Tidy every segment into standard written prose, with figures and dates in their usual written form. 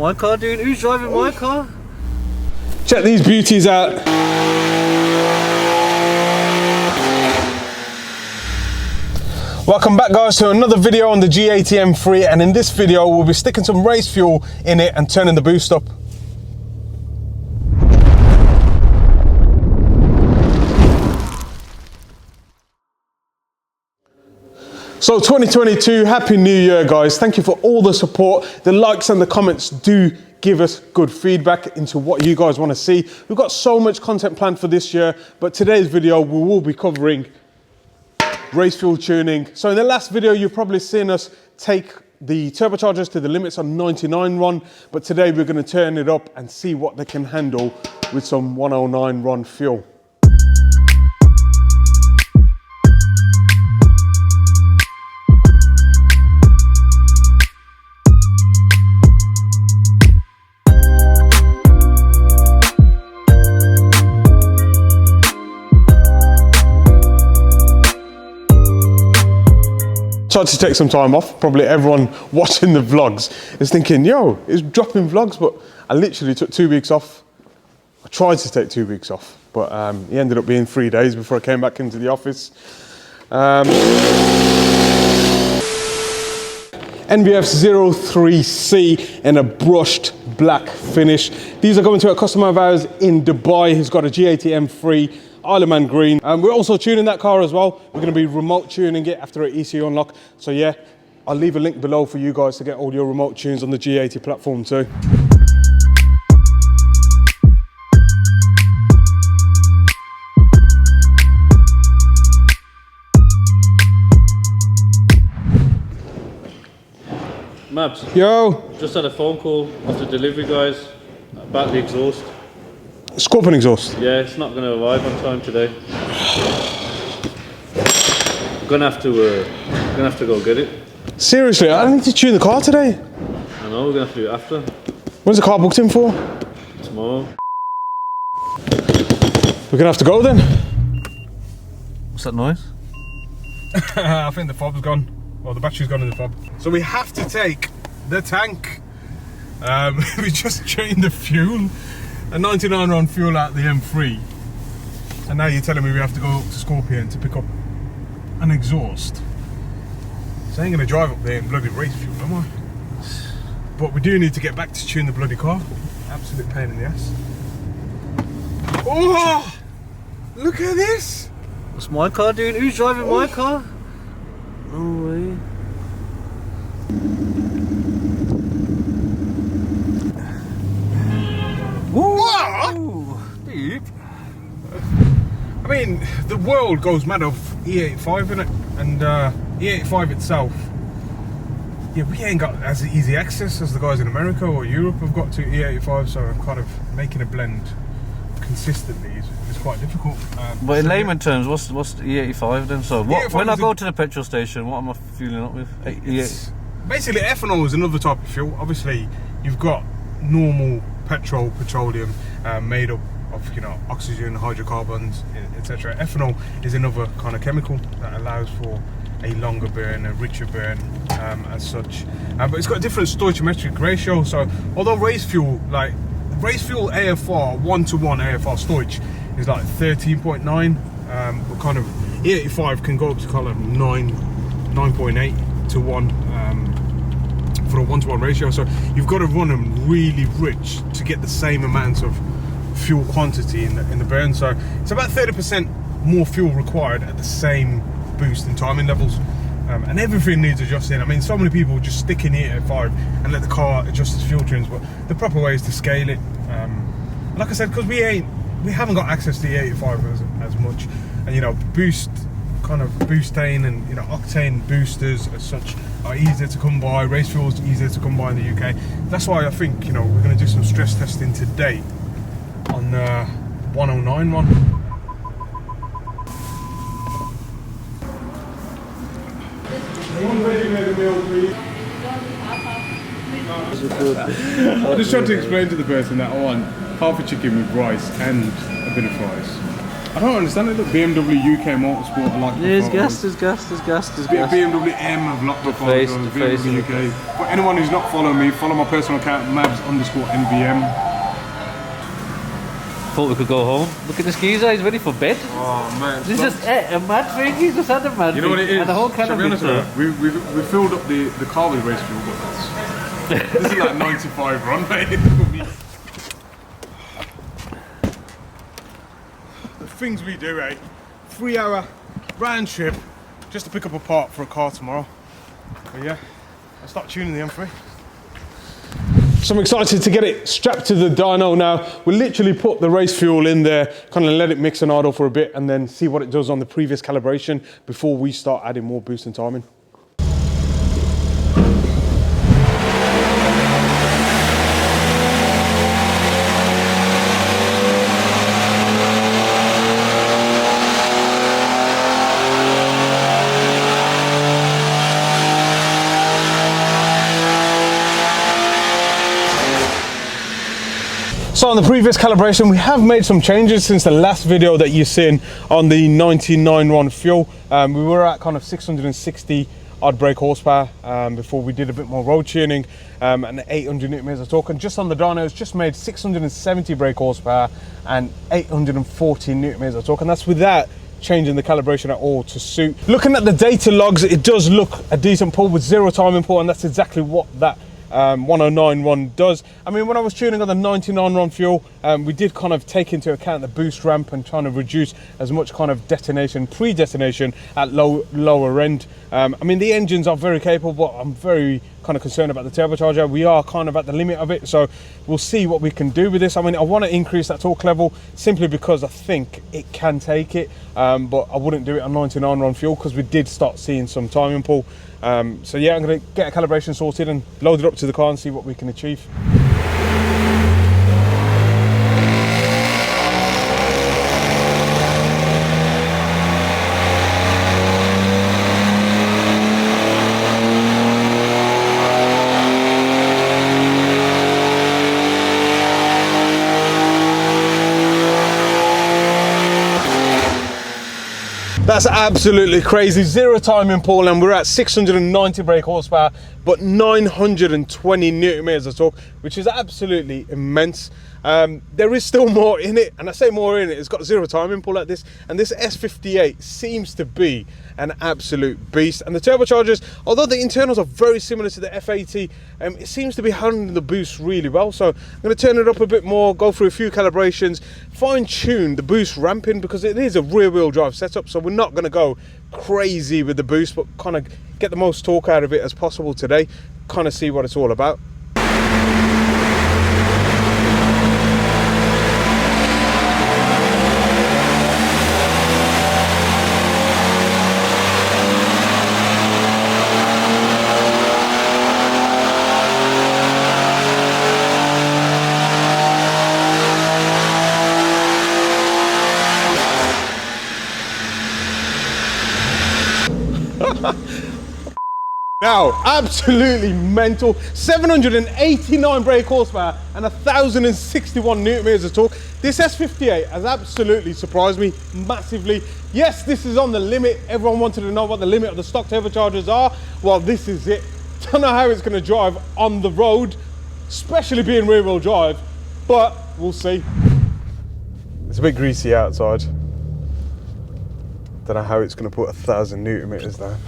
my car doing? Who's driving my car? Check these beauties out. Welcome back guys to another video on the G80 M3, and in this video we'll be sticking some race fuel in it and turning the boost up. So 2022, Happy New Year guys. Thank you for all the support. The likes and the comments do give us good feedback into what you guys want to see. We've got so much content planned for this year, but today's video we will be covering race fuel tuning. So in the last video you've probably seen us take the turbochargers to the limits on 99 RON, but today we're going to turn it up and see what they can handle with some 109 RON fuel. Tried to take some time off. Probably everyone watching the vlogs is thinking, yo, it's dropping vlogs, but I literally took 2 weeks off. I tried to take 2 weeks off, but it ended up being 3 days before I came back into the office. NBF03C in a brushed black finish. These are going to a customer of ours in Dubai who's got a G80 M3. Isle of Man green. We're also tuning that car as well. We're going to be remote tuning it after an ECU unlock. So yeah, I'll leave a link below for you guys to get all your remote tunes on the G80 platform too. Mabs. Yo. Just had a phone call off the delivery guys about the exhaust. Scorpion exhaust? Yeah, it's not going to arrive on time today. I'm gonna have to go get it. Seriously, I need to tune the car today. I know, we're gonna have to do it after. When's the car booked in for? Tomorrow. We're gonna have to go then. What's that noise? I think the fob's gone. Well, the battery's gone in the fob. So we have to take the tank. We just changed the fuel. A 99 RON fuel out the M3, and now you're telling me we have to go up to Scorpion to pick up an exhaust. So I ain't gonna drive up there in bloody race fuel, am I? But we do need to get back to tune the bloody car. Absolute pain in the ass. Oh, look at this! What's my car doing? Who's driving my car? No way. Whoa! Deep. I mean, the world goes mad of E85 in it, and E85 itself. Yeah, we ain't got as easy access as the guys in America or Europe have got to E85, so I'm kind of making a blend consistently is quite difficult. But in layman terms, what's the E85 then? So when I go to the petrol station, what am I fueling up with? Basically, ethanol is another type of fuel. Obviously, you've got normal petroleum made up of, you know, oxygen, hydrocarbons, etc. Ethanol is another kind of chemical that allows for a longer burn, a richer burn as such. But it's got a different stoichiometric ratio. So although race fuel AFR 1:1 AFR stoich is like 13.9, but kind of E85 can go up to kind of 9.8 to 1. For a 1:1 ratio, so you've got to run them really rich to get the same amount of fuel quantity in the burn. So it's about 30% more fuel required at the same boost and timing levels, and everything needs adjusting. I mean, so many people just stick in E85 and let the car adjust its fuel tunes, but the proper way is to scale it. Like I said, because we haven't got access to the E85 as much, and you know, butane and, you know, octane boosters as such are easier to come by. Race fuel is easier to come by in the UK. That's why I think, you know, we're going to do some stress testing today on 109 RON. One ready-made meal, please. I'm just trying to explain to the person that I want half a chicken with rice and a bit of fries. I don't understand it. Look, BMW UK Motorsport are like There's gas, there's gas. BMW M have locked the photos. BMW UK. For anyone who's not following me, follow my personal account, Mabs_NVM. Thought we could go home. Look at this geezer, he's ready for bed. Oh man. This is a mad thing, he's just had a mad thing. You know what it is? And the whole can of we filled up the car with race fuel, but this is like 95 run, mate. The things we do, eh? 3-hour round trip just to pick up a part for a car tomorrow. But yeah, I'll start tuning the M3. So I'm excited to get it strapped to the dyno now. We'll literally put the race fuel in there, kind of let it mix and idle for a bit and then see what it does on the previous calibration before we start adding more boost and timing. So on the previous calibration, we have made some changes since the last video that you've seen on the 99 run fuel. We were at kind of 660 odd brake horsepower before we did a bit more road tuning and 800 newton meters of torque. And just on the dynos, just made 670 brake horsepower and 840 newton meters of torque. And that's without changing the calibration at all to suit. Looking at the data logs, it does look a decent pull with 0 timing pull, and that's exactly what that 109 run does. I mean, when I was tuning on the 99 run fuel, we did kind of take into account the boost ramp and trying to reduce as much kind of detonation, pre-detonation at lower end. I mean, the engines are very capable, but I'm very kind of concerned about the turbocharger. We are kind of at the limit of it, so we'll see what we can do with this. I mean, I want to increase that torque level simply because I think it can take it, but I wouldn't do it on 99 run fuel because we did start seeing some timing pull. So yeah, I'm going to get a calibration sorted and load it up to the car and see what we can achieve. That's absolutely crazy. 0 timing pull, and we're at 690 brake horsepower, but 920 newton meters of torque, which is absolutely immense. There is still more in it, and I say more in it, it's got 0 timing pull like this, and this S58 seems to be an absolute beast. And the turbochargers, although the internals are very similar to the F80, it seems to be handling the boost really well. So I'm going to turn it up a bit more, go through a few calibrations, fine tune the boost ramping, because it is a rear wheel drive setup, so we're not going to go crazy with the boost, but kind of get the most torque out of it as possible today, kind of see what it's all about. Now, absolutely mental. 789 brake horsepower and 1,061 newton meters of torque. This S58 has absolutely surprised me massively. Yes, this is on the limit. Everyone wanted to know what the limit of the stock turbochargers are. Well, this is it. Don't know how it's going to drive on the road, especially being rear wheel drive, but we'll see. It's a bit greasy outside. Don't know how it's going to put 1,000 newton meters down.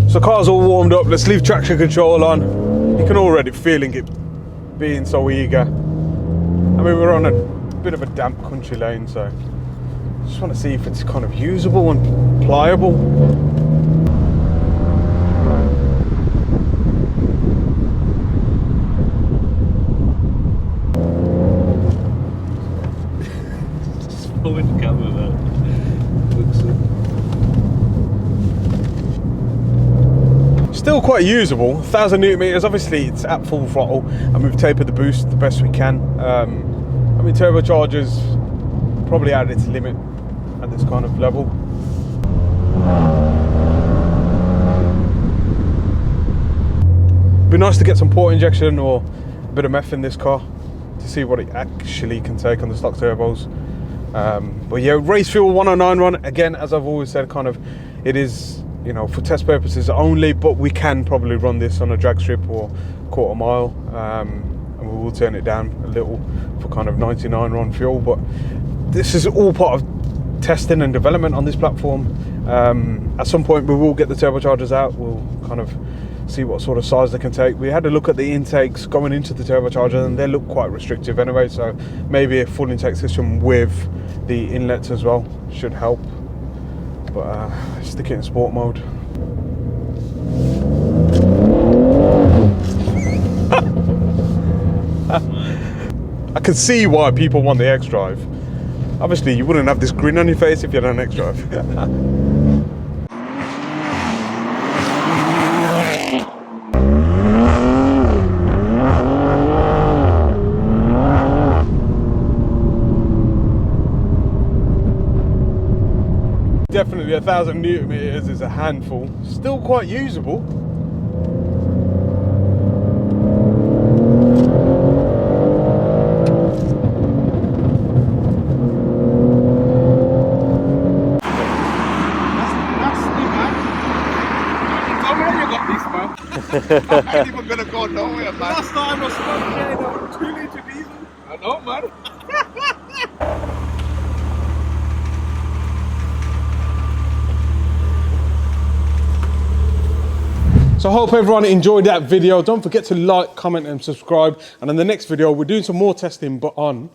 So car's all warmed up, let's leave traction control on. You can already feeling it being so eager. I mean, we're on a bit of a damp country lane, so just want to see if it's kind of usable and pliable. Still quite usable, 1,000 newton meters. Obviously it's at full throttle and we've tapered the boost the best we can. I mean, turbochargers probably at its limit at this kind of level. Be nice to get some port injection or a bit of meth in this car to see what it actually can take on the stock turbos. But yeah, race fuel 109 run, again, as I've always said, kind of, it is, you know, for test purposes only, but we can probably run this on a drag strip or quarter mile, and we will turn it down a little for kind of 99 run fuel. But this is all part of testing and development on this platform. At some point we will get the turbochargers out, we'll kind of see what sort of size they can take. We had a look at the intakes going into the turbocharger and they look quite restrictive anyway, so maybe a full intake system with the inlets as well should help. But stick it in sport mode. I can see why people want the X-Drive. Obviously you wouldn't have this grin on your face if you had an X-Drive. Definitely 1,000 Newton meters is a handful. Still quite usable. I ain't even gonna go nowhere, man. Last time I was smoking 2 litre diesel. I know, man. So I hope everyone enjoyed that video. Don't forget to like, comment and subscribe. And in the next video, we're doing some more testing, but on